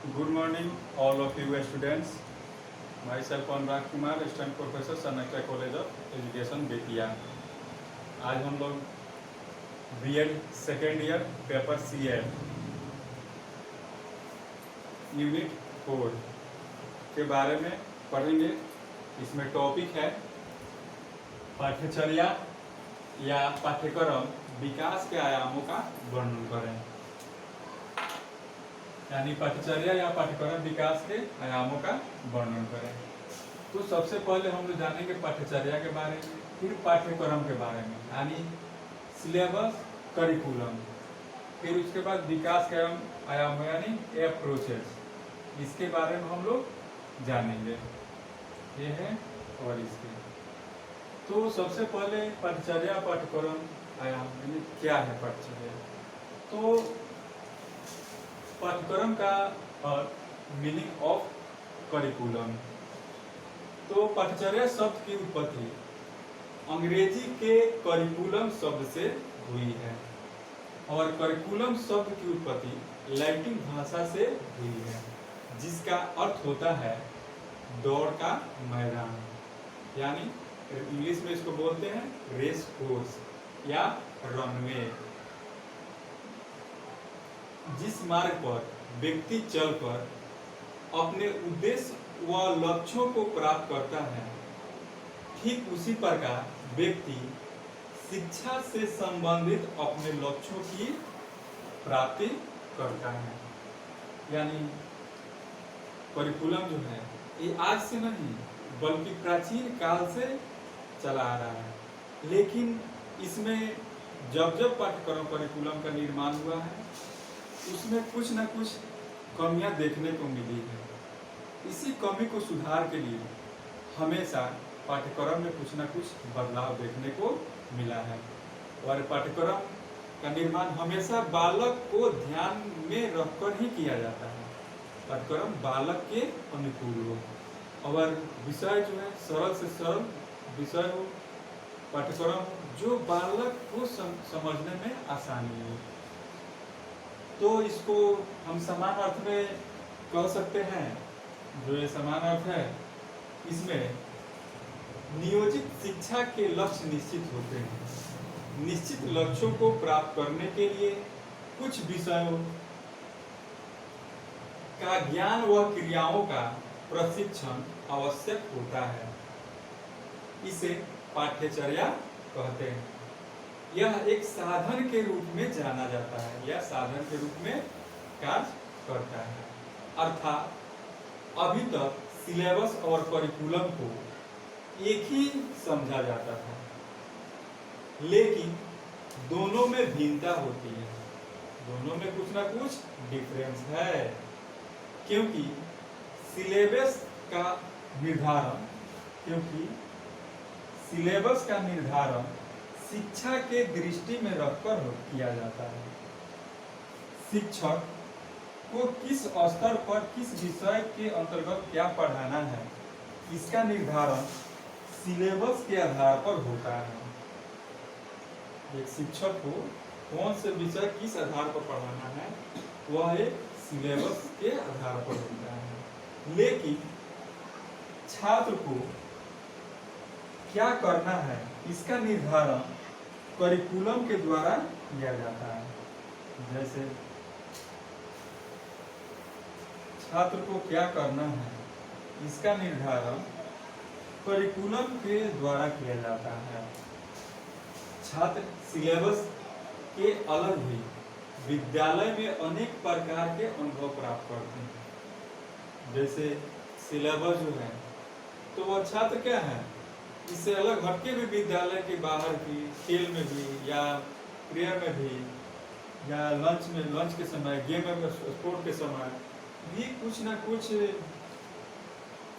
Good morning, all of you students. Myself Anurag Kumar, assistant professor, Sanakya College of Education, Bettiah. आज हम लोग BEd second year paper CL unit 4 के बारे में पढ़ेंगे। इसमें टॉपिक है पाठ्यचर्या या पाठ्यक्रम विकास के आयामों का वर्णन करें। यानी पाठ्यचर्या या पाठ्यक्रम विकास के आयामों का वर्णन करें। तो सबसे पहले हम लोग जानेंगे पाठ्यचर्या के बारे में, फिर पाठ्यक्रम के बारे में यानी सिलेबस, करिकुलम, फिर उसके बाद विकास के आयाम यानी अप्रोचेस, इसके बारे में हम लोग जानेंगे। ये है और इसके तो सबसे पहले पाठ्यचर्या पाठ्यक्रम आयाम यानी क्या है पाठ्यचर्या। तो पाठ्यक्रम का मीनिंग ऑफ करिकुलम। तो पाठ्यचर्या शब्द की उत्पत्ति अंग्रेजी के करिकुलम शब्द से हुई है और करिकुलम शब्द की उत्पत्ति लैटिन भाषा से हुई है, जिसका अर्थ होता है दौड़ का मैदान, यानी इंग्लिश में इसको बोलते हैं रेस कोर्स या रनवे। जिस मार्ग पर व्यक्ति चलकर अपने उद्देश्य व लक्ष्यों को प्राप्त करता है, ठीक उसी प्रकार व्यक्ति शिक्षा से संबंधित अपने लक्ष्यों की प्राप्ति करता है। यानी करिकुलम जो है ये आज से नहीं बल्कि प्राचीन काल से चला आ रहा है, लेकिन इसमें जब जब पाठ्यक्रम करिकुलम का निर्माण हुआ है उसमें कुछ न कुछ कमियां देखने को मिली है। इसी कमी को सुधार के लिए हमेशा पाठ्यक्रम में कुछ न कुछ बदलाव देखने को मिला है और पाठ्यक्रम का निर्माण हमेशा बालक को ध्यान में रखकर ही किया जाता है। पाठ्यक्रम बालक के अनुकूल हो और विषय जो है सरल से सरल विषय हो, पाठ्यक्रम जो बालक को समझने में आसानी हो। तो इसको हम समान अर्थ में कह सकते हैं। जो ये समान अर्थ है, इसमें नियोजित शिक्षा के लक्ष्य निश्चित होते हैं। निश्चित लक्ष्यों को प्राप्त करने के लिए कुछ विषयों का ज्ञान व क्रियाओं का प्रशिक्षण आवश्यक होता है। इसे पाठ्यचर्या कहते हैं। यह एक साधन के रूप में जाना जाता है, यह साधन के रूप में कार्य करता है। अर्थात अभी तक सिलेबस और करिकुलम को एक ही समझा जाता था, लेकिन दोनों में भिन्नता होती है, दोनों में कुछ ना कुछ डिफरेंस है। क्योंकि सिलेबस का निर्धारण शिक्षा के दृष्टि में रखकर किया जाता है। शिक्षक को किस स्तर पर किस विषय के अंतर्गत क्या पढ़ाना है, इसका निर्धारण सिलेबस के आधार पर होता है। एक शिक्षक को कौन से विषय किस आधार पर पढ़ाना है वह एक सिलेबस के आधार पर होता है। लेकिन छात्र को क्या करना है इसका निर्धारण करिकुलम के द्वारा किया जाता है। जैसे छात्र को क्या करना है इसका निर्धारण करिकुलम के द्वारा किया जाता है। छात्र सिलेबस के अलग ही विद्यालय में अनेक प्रकार के अनुभव प्राप्त करते हैं। जैसे सिलेबस जो है तो वह छात्र क्या है, इससे अलग हटके भी विद्यालय के बाहर भी खेल में भी या प्रेयर में भी या लंच के समय, गेम में, स्पोर्ट के समय भी कुछ ना कुछ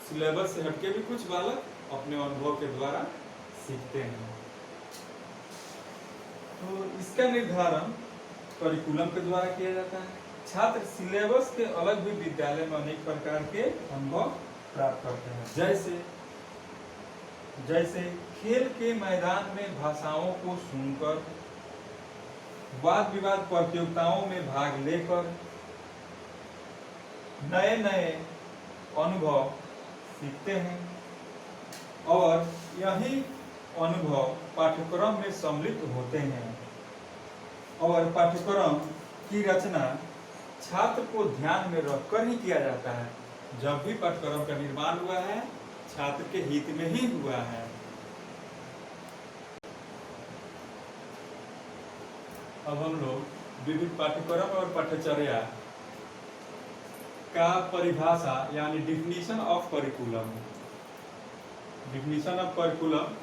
सिलेबस से हटके भी कुछ बालक अपने अनुभव के द्वारा सीखते हैं। तो इसका निर्धारण करिकुलम के द्वारा किया जाता है। छात्र सिलेबस के अलग भी विद्यालय में अनेक प्रकार के अनुभव प्राप्त करते हैं। जैसे खेल के मैदान में भाषाओं को सुनकर, वाद विवाद प्रतियोगिताओं में भाग लेकर, नए नए अनुभव सीखते हैं और यही अनुभव पाठ्यक्रम में सम्मिलित होते हैं और पाठ्यक्रम की रचना छात्र को ध्यान में रखकर ही किया जाता है। जब भी पाठ्यक्रम का निर्माण हुआ है छात्र के हित में ही हुआ है। अब हम लोग विविध पाठ्यक्रम और पाठ्यचर्या का परिभाषा यानी definition of curriculum, definition of curriculum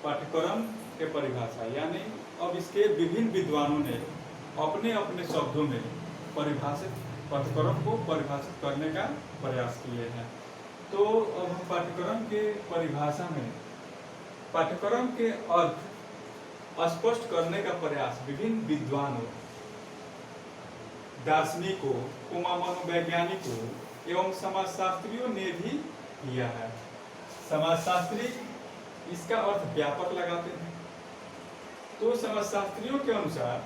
पाठ्यक्रम के परिभाषा यानी अब इसके विभिन्न विद्वानों ने अपने अपने शब्दों में परिभाषित पाठ्यक्रम को परिभाषित करने का प्रयास किए हैं। तो अब हम पाठ्यक्रम के परिभाषा में पाठ्यक्रम के अर्थ स्पष्ट करने का प्रयास विभिन्न विद्वानों, दार्शनिकों, मनोवैज्ञानिकों एवं समाजशास्त्रियों ने भी किया है। समाजशास्त्री इसका अर्थ व्यापक लगाते हैं। तो समाजशास्त्रियों के अनुसार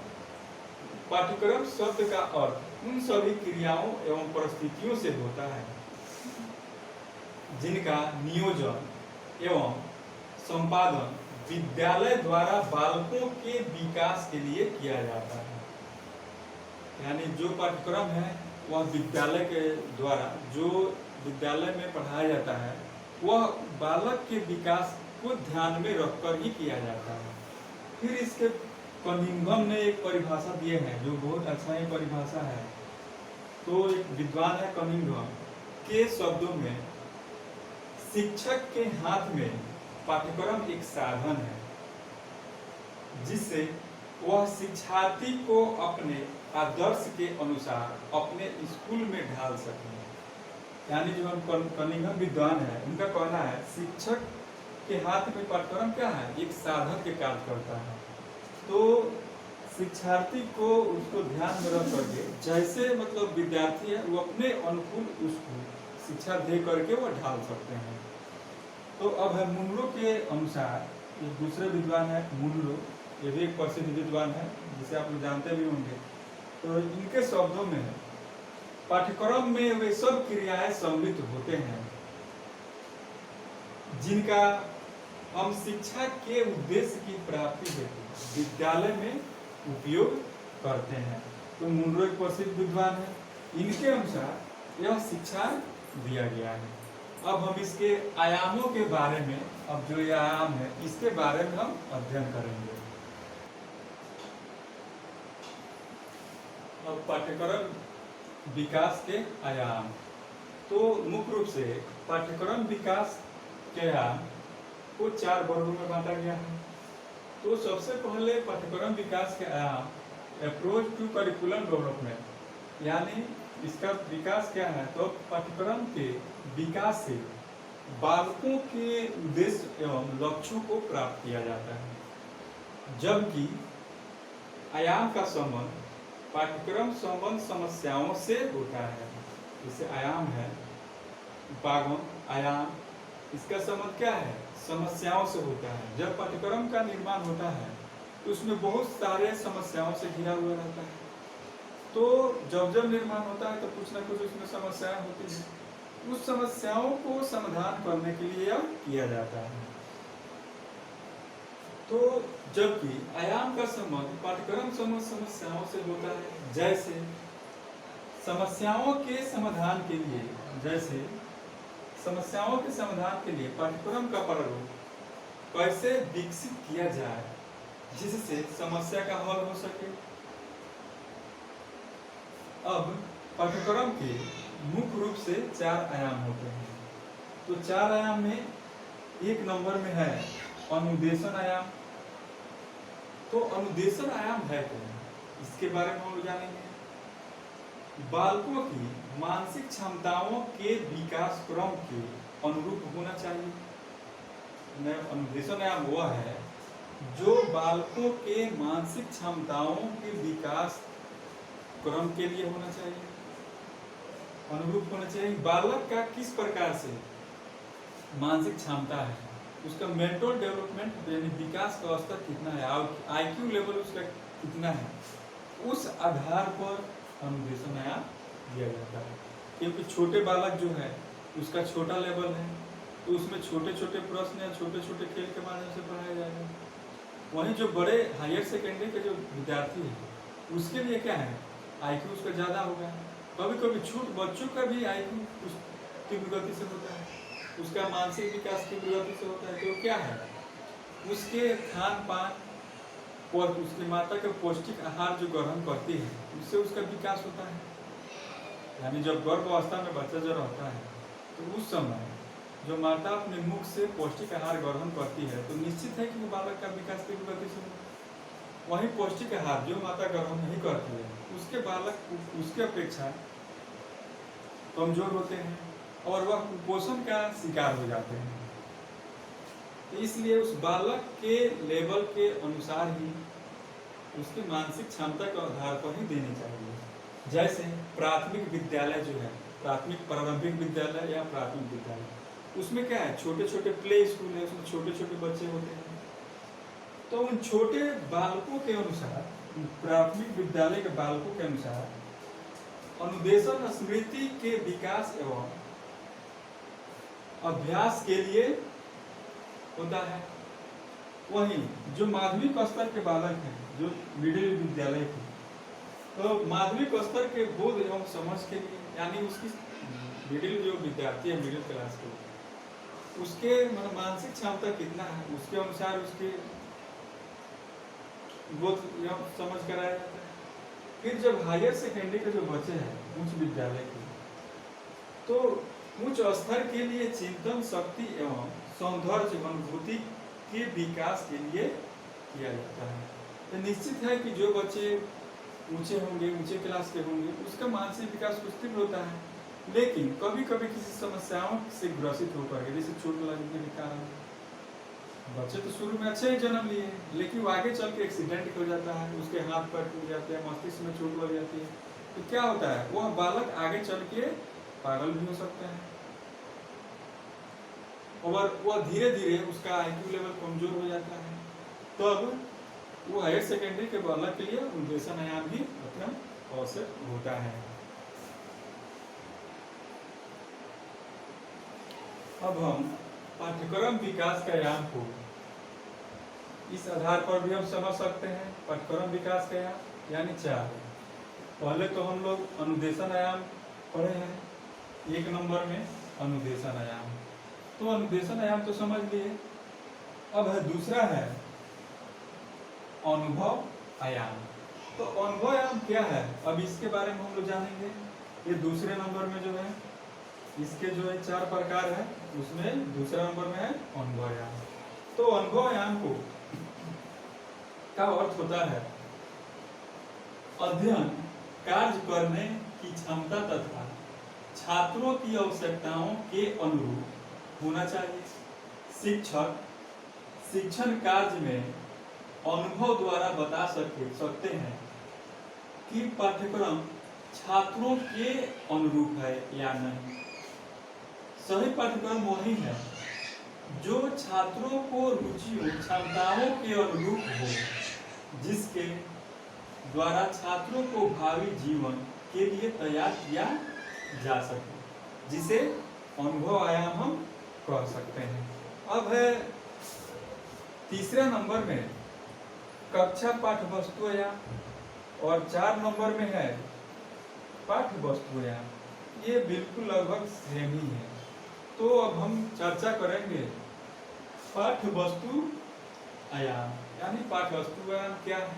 पाठ्यक्रम शब्द का अर्थ उन सभी क्रियाओं एवं परिस्थितियों से होता है जिनका नियोजन एवं संपादन विद्यालय द्वारा बालकों के विकास के लिए किया जाता है। यानी जो पाठ्यक्रम है वह विद्यालय के द्वारा जो विद्यालय में पढ़ाया जाता है वह बालक के विकास को ध्यान में रखकर ही किया जाता है। फिर इसके कनिंघम ने एक परिभाषा दिए हैं जो बहुत अच्छा ही परिभाषा है। तो एक विद्वान है कनिंघम के शब्दों में शिक्षक के हाथ में पाठ्यक्रम एक साधन है जिससे वह शिक्षार्थी को अपने आदर्श के अनुसार अपने स्कूल में ढाल सके। यानी जो हम कनिंघम विद्वान है उनका कहना है शिक्षक के हाथ में पाठ्यक्रम क्या है, एक साधन के कार्य करता है। तो शिक्षार्थी को उसको ध्यान में रख करके जैसे मतलब विद्यार्थी है वो अपने अनुकूल उसको शिक्षा दे करके वो ढाल सकते हैं। तो अब है मुनरो के अनुसार एक दूसरे विद्वान है मुनरो, ये भी एक प्रसिद्ध विद्वान है जिसे आप लोग जानते भी होंगे। तो इनके शब्दों में पाठ्यक्रम में वे सब क्रियाएं सम्मिलित होते हैं जिनका हम शिक्षा के उद्देश्य की प्राप्ति हेतु विद्यालय में उपयोग करते हैं। तो मुनरो एक प्रसिद्ध विद्वान है, इनके अनुसार यह शिक्षा दिया गया है। अब हम इसके आयामों के बारे में, अब जो ये आयाम है इसके बारे में हम अध्ययन करेंगे। अब पाठ्यक्रम विकास के आयाम, तो मुख्य रूप से पाठ्यक्रम विकास के आयाम को 4 वर्गों में बांटा गया है। तो सबसे पहले पाठ्यक्रम विकास के आयाम अप्रोच टू करिकुलम डेवलपमेंट, यानी इसका विकास क्या है, तो पाठ्यक्रम के विकास से बालकों के उद्देश्य एवं लक्ष्यों को प्राप्त किया जाता है। जबकि आयाम का संबंध पाठ्यक्रम संबंध समस्याओं से होता है। जैसे आयाम है बागम आयाम, इसका संबंध क्या है, समस्याओं से होता है। जब पाठ्यक्रम का निर्माण होता है तो उसमें बहुत सारे समस्याओं से घिरा हुआ रहता है। तो जब निर्माण होता है तो कुछ ना कुछ उसमें समस्याएं होती हैं। उस समस्याओं को समाधान करने के लिए यह किया जाता है। तो जबकि आयाम का संबंध पाठ्यक्रम समस्याओं से होता है। जैसे समस्याओं के समाधान के लिए पाठ्यक्रम का प्रारूप कैसे विकसित किया जाए जिससे समस्या का हल हो सके। अब पाठ्यक्रम के मुख्य रूप से 4 आयाम होते हैं। तो 4 आयाम में 1 नंबर में है अनुदेशन आयाम। तो अनुदेशन आयाम है क्या, इसके बारे में हम जानेंगे। बालकों की मानसिक क्षमताओं के विकास क्रम के अनुरूप होना चाहिए। अनुदेशन आयाम वह है जो बालकों के मानसिक क्षमताओं के विकास क्रम के लिए होना चाहिए, अनुरूप होना चाहिए। बालक का किस प्रकार से मानसिक क्षमता है, उसका मेंटल डेवलपमेंट यानी विकास का स्तर कितना है, आईक्यू लेवल उसका कितना है, उस आधार पर अनुदेशन आयाम दिया जाता है। क्योंकि छोटे बालक जो है उसका छोटा लेवल है, तो उसमें छोटे छोटे प्रश्न या छोटे छोटे खेल के माध्यम से पढ़ाया जाएगा। वहीं जो बड़े हायर सेकेंडरी के जो विद्यार्थी हैं उसके लिए क्या है, IQ उसका ज़्यादा होगा। कभी कभी छोटे बच्चों का भी IQ उस तीव्र गति से होता है, उसका मानसिक विकास तीव्र गति से होता है। तो क्या है, उसके खान पान और उसकी माता का पौष्टिक आहार जो ग्रहण करती है उससे उसका विकास होता है। यानी जब गर्भावस्था में बच्चा जो रहता है तो उस समय जो माता अपने मुख से पौष्टिक आहार ग्रहण करती है तो निश्चित है कि वो बालक का विकास तीव्र गति से होगा। वहीं पौष्टिक आहार जो माता ग्रहण नहीं करती है उसके बालक उसके अपेक्षा कमजोर होते हैं और वह कुपोषण का शिकार हो जाते हैं। तो इसलिए उस बालक के लेवल के अनुसार ही उसकी मानसिक क्षमता के आधार पर ही देनी चाहिए। जैसे प्राथमिक विद्यालय जो है, प्राथमिक प्रारंभिक विद्यालय या प्राथमिक विद्यालय, उसमें क्या है, छोटे छोटे प्ले स्कूल है, उसमें छोटे छोटे बच्चे होते हैं। तो उन छोटे बालकों के अनुसार, प्राथमिक विद्यालय के बालकों के अनुसार अनुदेशन स्मृति के विकास एवं अभ्यास के लिए होता है। वहीं जो माध्यमिक स्तर के बालक हैं, जो मिडिल विद्यालय के, तो माध्यमिक स्तर के बोध एवं समझ के लिए, यानी उसकी मिडिल जो विद्यार्थी है मिडिल क्लास के, उसके मानसिक क्षमता कितना है उसके अनुसार उसके बोध एवं समझ कराया जाता है। फिर जब हायर सेकेंडरी के जो बच्चे हैं उच्च विद्यालय के, तो उच्च स्तर के लिए चिंतन शक्ति एवं सौंदर्य अनुभूति के विकास के लिए किया जाता है। तो निश्चित है कि जो बच्चे ऊंचे होंगे, ऊंचे क्लास के होंगे, उसका मानसिक विकास कुछ तीव्र होता है। लेकिन कभी कभी किसी समस्याओं से ग्रसित होकर के, जैसे चोट लगने के कारण बच्चे तो शुरू में अच्छे ही जन्म लिए, लेकिन वो आगे चल के एक्सीडेंट हो जाता है, उसके हाथ पैर टूट जाते हैं, मस्तिष्क में चोट लग जाती है, तो क्या होता है, वह बालक आगे चल के पागल भी हो सकता है और वह धीरे धीरे उसका IQ लेवल कमजोर हो जाता है। तो अब वो हायर सेकेंडरी के बालक के लिए अनुदेशन आयाम भी अत्यंत आवश्यक होता है। अब हम पाठ्यक्रम विकास के आयाम को इस आधार पर भी हम समझ सकते हैं। पाठ्यक्रम विकास का आयाम यानी 4। पहले तो हम लोग अनुदेशन आयाम पढ़े हैं, 1 नंबर में अनुदेशन आयाम, तो अनुदेशन आयाम तो समझ लिए। अब है दूसरा है अनुभव आयाम। तो अनुभव आयाम क्या है, अब इसके बारे में हम लोग जानेंगे। ये दूसरे नंबर में जो है, इसके जो है 4 प्रकार है, उसमें दूसरा नंबर में है अनुभव आयाम। तो अनुभव आयाम को का अर्थ होता है अध्ययन कार्य करने की क्षमता तथा छात्रों की आवश्यकताओं के अनुरूप होना चाहिए। शिक्षक शिक्षण कार्य में अनुभव द्वारा बता सकते हैं कि पाठ्यक्रम छात्रों के अनुरूप है या नहीं। सही पाठ्यक्रम वही है जो छात्रों को रुचियों क्षमताओं के अनुरूप हो, जिसके द्वारा छात्रों को भावी जीवन के लिए तैयार किया जा सके, जिसे अनुभव आयाम हम कह सकते हैं। अब है तीसरे नंबर में कक्षा पाठ्य वस्तु आयाम और 4 नंबर में है पाठ्य वस्तु आयाम। ये बिल्कुल लगभग सेम ही है। तो अब हम चर्चा करेंगे पाठ्य वस्तु आयाम, यानी पाठ्य वस्तु आयाम क्या है।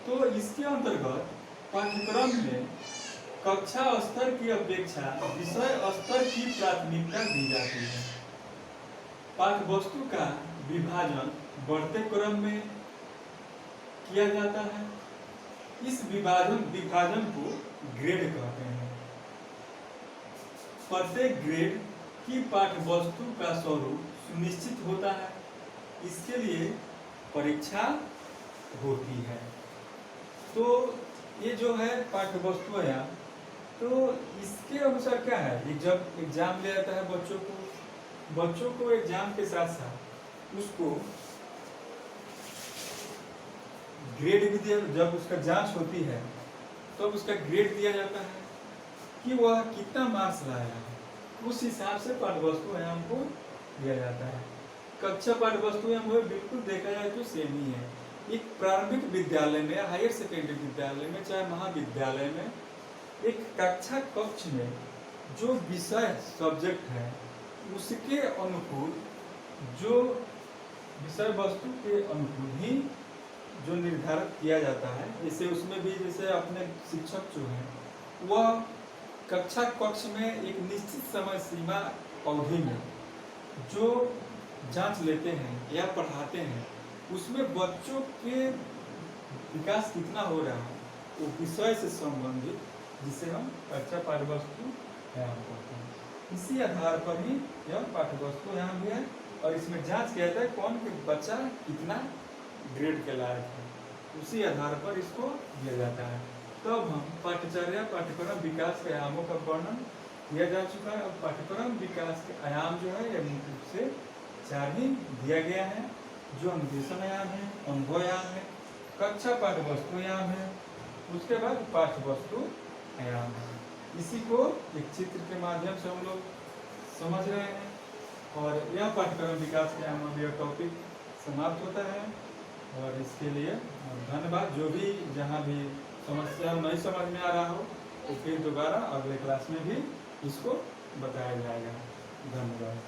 तो इसके अंतर्गत पाठ्यक्रम में कक्षा स्तर की अपेक्षा विषय स्तर की प्राथमिकता दी जाती है। पाठ्य वस्तु का विभाजन बढ़ते क्रम में किया जाता है। इस विभाजन को ग्रेड कहते हैं। प्रत्येक ग्रेड की पाठ्य वस्तु का स्वरूप सुनिश्चित होता है, इसके लिए परीक्षा होती है। तो ये जो है पाठ्य वस्तु है, तो इसके अनुसार क्या है, जब एग्जाम ले आता है बच्चों को एग्जाम के साथ साथ उसको ग्रेड भी दिया, जब उसका जांच होती है तो उसका ग्रेड दिया जाता है। कि वह कितना मार्क्स लाया, उस हिसाब से पाठ्यवस्तु आयाम को दिया जाता है। कक्षा पाठ्यवस्तु आयाम बिल्कुल देखा जाए तो सेम ही है। एक प्रारंभिक विद्यालय में, हायर सेकेंडरी विद्यालय में, चाहे महाविद्यालय में, एक कक्षा कक्ष में जो विषय सब्जेक्ट है उसके अनुकूल, जो विषय वस्तु के अनुकूल ही जो निर्धारित किया जाता है। जैसे उसमें भी जैसे अपने शिक्षक जो हैं वह कक्षा कक्ष में एक निश्चित समय सीमा अवधि में जो जांच लेते हैं या पढ़ाते हैं, उसमें बच्चों के विकास कितना हो रहा है वो विषय से संबंधित, जिसे हम कक्षा पाठ्यवस्तु आयाम कहते हैं। इसी आधार पर ही यह पाठ्यवस्तु आयाम भी है और इसमें जांच किया जाता है कौन के बच्चा कितना ग्रेड के लायक है, उसी आधार पर इसको दिया जाता है। तब हम पाठ्यचर्या पाठ्यक्रम विकास के आयामों का वर्णन किया जा चुका है। और पाठ्यक्रम विकास के आयाम जो है यह मुख्य रूप से 4 ही दिया गया है, जो अनुदेशन आयाम है, अनुभव आयाम है, कक्षा पाठ्यवस्तु आयाम है, उसके बाद पाठ्यवस्तु आयाम है। इसी को एक चित्र के माध्यम से हम लोग समझ रहे हैं और यह पाठ्यक्रम विकास के आयाम यह टॉपिक समाप्त होता है। और इसके लिए धन्यवाद। जो भी जहाँ भी समस्या नहीं समझ में आ रहा हो तो फिर दोबारा अगले क्लास में भी इसको बताया जाएगा। धन्यवाद।